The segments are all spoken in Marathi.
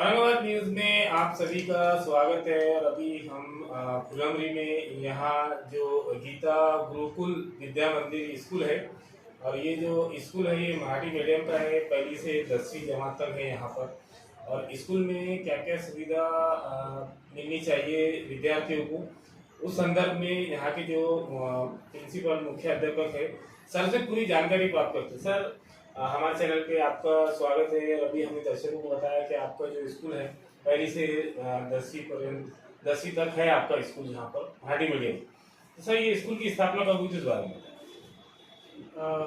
औरंगाबाद न्यूज में आप सभी का स्वागत है। और अभी हम फुलमरी में यहाँ जो गीता गुरुकुल विद्या मंदिर स्कूल है, और ये जो स्कूल है ये मराठी मीडियम का है। पहली से 10वीं जमात तक है यहाँ पर। और स्कूल में क्या क्या सुविधा मिलनी चाहिए विद्यार्थियों को, उस संदर्भ में यहाँ के जो प्रिंसिपल मुख्य अध्यापक है सर से पूरी जानकारी प्राप्त करते हैं। सर, हमारे चैनल पे आपका स्वागत है। अभी हमने दर्शकों को बताया कि आपका जो स्कूल है पहली से 10वीं तक है आपका स्कूल यहाँ पर मराठी मीडियम। तो सर, ये स्कूल की स्थापना कब हुई थी, इस बारे में?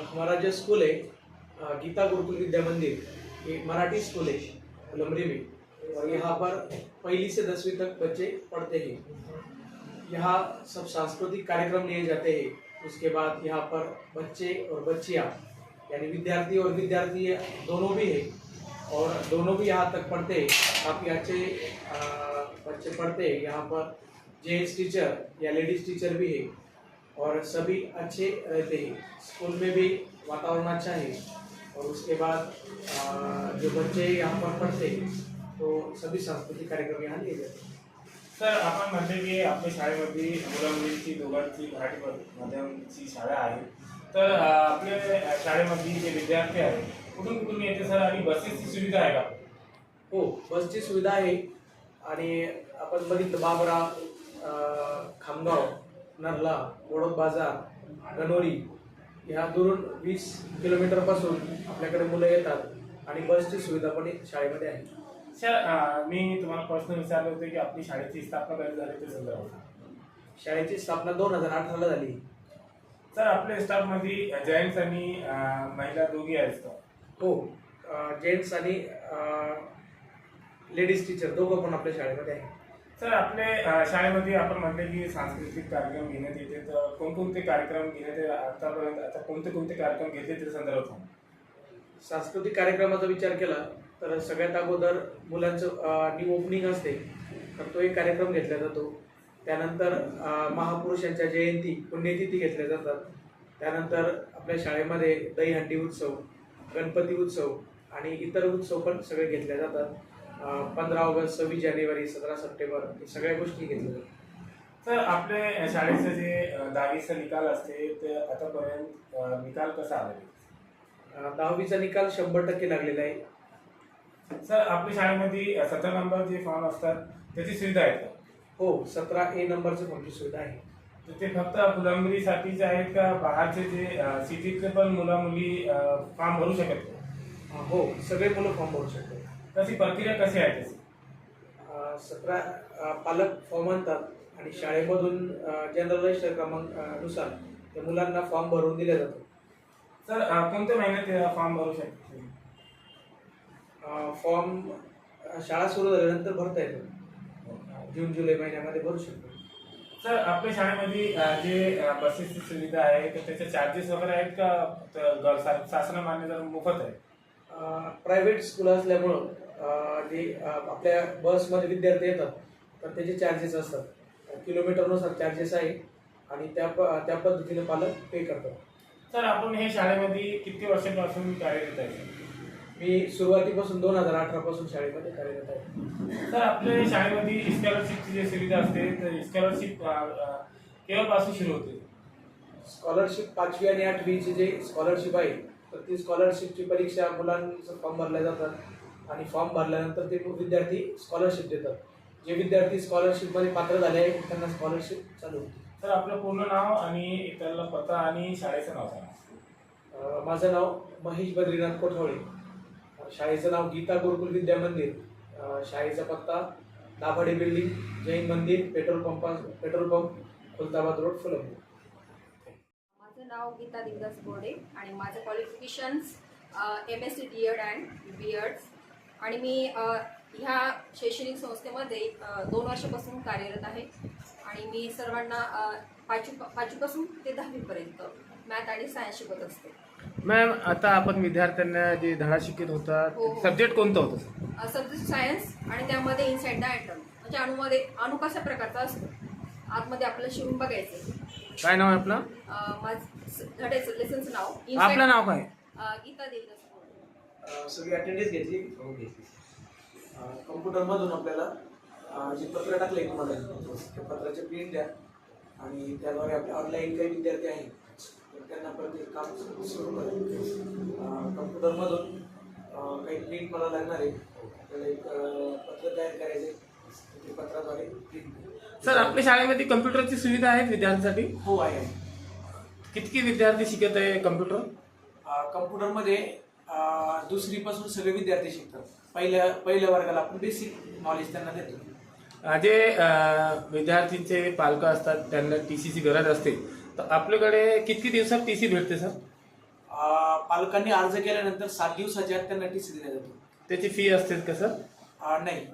हमारा जो स्कूल है गीता गुरुकुल विद्या मंदिर, ये मराठी स्कूल है फुलमरी में। और यहाँ पर पहली से 10वीं तक बच्चे पढ़ते हैं। यहाँ सब सांस्कृतिक कार्यक्रम लिए जाते हैं। उसके बाद यहाँ पर बच्चे और बच्चियाँ यानी विद्यार्थी और विद्यार्थी दोनों भी है, और दोनों भी यहाँ तक पढ़ते हैं। काफ़ी अच्छे बच्चे पढ़ते हैं। यहाँ पर जेंट्स टीचर या लेडीज टीचर भी है, और सभी अच्छे रहते हैं। स्कूल में भी वातावरण अच्छा है। और उसके बाद जो बच्चे यहाँ पर पढ़ते हैं तो सभी सांस्कृतिक कार्यक्रम यहाँ लिए जाते हैं। सर, आपण म्हणते की आपल्या शाळेमध्ये मुलं मुलींची दोघांची मराठी माध्यमाची शाळा आहे, तर आपल्या शाळेमध्ये जे विद्यार्थी आहेत कुठून कुठून येते सर, आणि बसेसची सुविधा आहे का? हो, बसची सुविधा आहे। आणि आपण बघितलं बाबरा, खामगाव, नरला, बोडोद बाजार, गणोरी ह्या दुरून 20 किलोमीटरपासून आपल्याकडे मुलं येतात, आणि बसची सुविधा पण शाळेमध्ये आहे। सर, मी तुम्हाला प्रश्न विचारले होते की आपली शाळेची स्थापना कधी झाली ते संदर्भात। शाळेची स्थापना 2018ला झाली। सर, आपल्या स्टाफमध्ये जेंट्स आणि महिला दोघी आहेत का? हो, जेंट्स आणि लेडीज टीचर दोघं पण आपल्या शाळेमध्ये आहे। सर, आपल्या शाळेमध्ये आपण म्हटले की सांस्कृतिक कार्यक्रम घेण्यात येते, तर कोणकोणते कार्यक्रम घेण्यात येते आतापर्यंत, आता कोणते कोणते कार्यक्रम घेतले त्या संदर्भात? सांस्कृतिक कार्यक्रमाचा विचार केला तर सगळ्यात अगोदर मुलांचं न्यू ओपनिंग असते, तर तो एक कार्यक्रम घेतला जातो। त्यानंतर महापुरुषांच्या जयंती पुण्यतिथी घेतल्या जातात। त्यानंतर आपल्या शाळेमध्ये दहीहंडी उत्सव, गणपती उत्सव आणि इतर उत्सव पण सगळे घेतले जातात। 15 ऑगस्ट, 26 जानेवारी, 17 सप्टेंबर हे सगळ्या गोष्टी घेतल्या जातात। सर, आपल्या शाळेचं जे 10वीचा निकाल असते ते आतापर्यंत निकाल कसा आला? 10वीचा निकाल 100% लागलेला आहे। सर, आपल्या शाळेमध्ये 17 नंबर जे फॉर्म असतात त्याची सुविधा आहे का? हो, 17A नंबरचं फॉर्मची सुविधा आहे। तर ते फक्त फुलंबरीसाठीच आहेत का बाहेरचे जे सिटीतले पण मुलं मुली फॉर्म भरू शकत का? हो, सगळे मुलं फॉर्म भरू शकतात। तशी प्रक्रिया कशी आहे त्याची? 17 पालक फॉर्म आणतात आणि शाळेमधून जनरल रजिस्टर क्रमांकानुसार त्या मुलांना फॉर्म भरून दिला जातो। सर, कोणत्या महिन्यात फॉर्म भरू शकतो? फॉर्म शाळा सुरू झाल्यानंतर भरता येतो। जून जुलै महिन्यामध्ये भरू शकतो। सर, आपल्या शाळेमध्ये जे बसेसची सुविधा आहे तर त्याचे चार्जेस वगैरे आहेत का? शासन मान्य मोफत आहे? प्रायव्हेट स्कूल असल्यामुळं जे आपल्या बसमध्ये विद्यार्थी येतात तर त्याचे चार्जेस असतात। किलोमीटरनुसार चार्जेस आहे, आणि त्या पद्धतीने पालक पे करतात। सर, आपण हे शाळेमध्ये किती वर्षांपासून कार्यरत आहे? मी सुरुवातीपासून 2018 पासून शाळेमध्ये कार्यरत आहे। सर, आपल्या शाळेमध्ये स्कॉलरशिपची जी सुविधा असते तर स्कॉलरशिप केव्हापासून सुरू होते? स्कॉलरशिप 5वी आणि 8वीची जे स्कॉलरशिप आहे तर ती स्कॉलरशिपची परीक्षा मुलांचं फॉर्म भरल्या जातात, आणि फॉर्म भरल्यानंतर ते विद्यार्थी स्कॉलरशिप देतात। जे विद्यार्थी स्कॉलरशिपमध्ये पात्र झाले आहेत त्यांना स्कॉलरशिप चालू होते। सर, आपलं पूर्ण नाव आणि त्याला पत्ता आणि शाळेचं नाव सांगा। माझं नाव महेश बद्रीनाथ कोठावळे, शाळेचं नाव गीता गुरुकुल विद्या मंदिर, शाळेचा पत्ता दाभाडे बिल्डिंग, जैन मंदिर, petrol pump, Khultabad road, Phulambri. माझं नाव गीता दिग्दास बोर्डे आणि माझं qualifications MSc DED and BEd, आणि मी ह्या शैक्षणिक संस्थेमध्ये 2 वर्षापासून कार्यरत आहे। आणि मी सर्वांना 5वीपासून ते 10वीपर्यंत मॅथ आणि सायन्स शिकवत असते। मॅम, आता आपण विद्यार्थ्यांना जे धडा शिकत होता हो. सब्जेक्ट कोणता होता? सब्जेक्ट सायन्स, आणि त्यामध्ये इनसाइड द ॲटम म्हणजे अणू कशा प्रकारचा असतो आतमध्ये आपल्याला शिवून बघायचं। काय नाव आहे आपलं? माझं धड्याचं लेसनचं नाव आपलं नाव काय? गीता दिग्दास बोर्डे। सगळी अटेंडन्स घेतली? कम्प्युटरमधून आपल्याला जे पत्र टाकले तुम्हाला त्या पत्राचे प्रिंट द्या आणि त्याद्वारे आपल्या ऑनलाईन काही विद्यार्थी आहेत तर त्यांना पण ते काम सुरू करेल. कम्प्युटरमधून काही प्रिंट मला लागणार आहे, आपल्याला एक पत्र तयार करायचे, ते पत्राद्वारे प्रिंट. सर आपल्या शाळेमध्ये कम्प्युटरची सुविधा आहे विद्यार्थ्यांसाठी? हो आहे. किती विद्यार्थी शिकत आहे कम्प्युटर? कम्प्युटरमध्ये दुसरीपासून सगळे विद्यार्थी शिकतात. पहिल्या वर्गाला आपण बेसिक नॉलेज त्यांना देतो. जे विद्यार्थींचे पालक असतात त्यांना टीसीची गरज असते, तर आपल्याकडे किती दिवसात टीसी भेटते सर? पालकांनी अर्ज केल्यानंतर 7 दिवसाच्या आत त्यांना टीसी दिला जातो. त्याची फी असते का सर? नाही,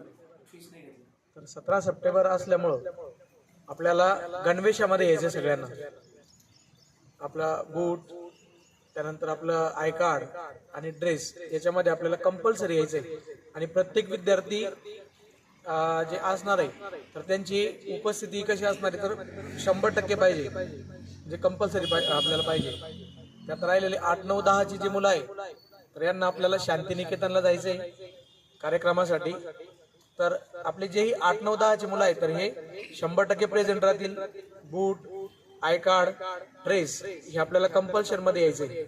फीस नाही घेतली. तर 17 सप्टेंबर असल्यामुळं आपल्याला गणवेशामध्ये यायचं सगळ्यांना. आपला बूट, त्यानंतर आपलं आय कार्ड आणि ड्रेस याच्यामध्ये आपल्याला कंपल्सरी यायचंय. आणि प्रत्येक विद्यार्थी जे असणार आहे तर त्यांची उपस्थिती कशी असणार आहे तर 100% पाहिजे, जे कंपल्सरी आपल्याला पाहिजे. त्यात राहिलेले 8, 9, 10ची जी मुलं आहे तर यांना आपल्याला शांतिनिकेतनला जायचंय कार्यक्रमासाठी. तर आपले जेही 8, 9, 10ची मुलं आहेत तर हे 100% प्रेझेंट राहतील. बूट, आय कार्ड, ड्रेस हे आपल्याला कंपल्शन मध्ये यायचंय.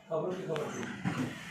खबर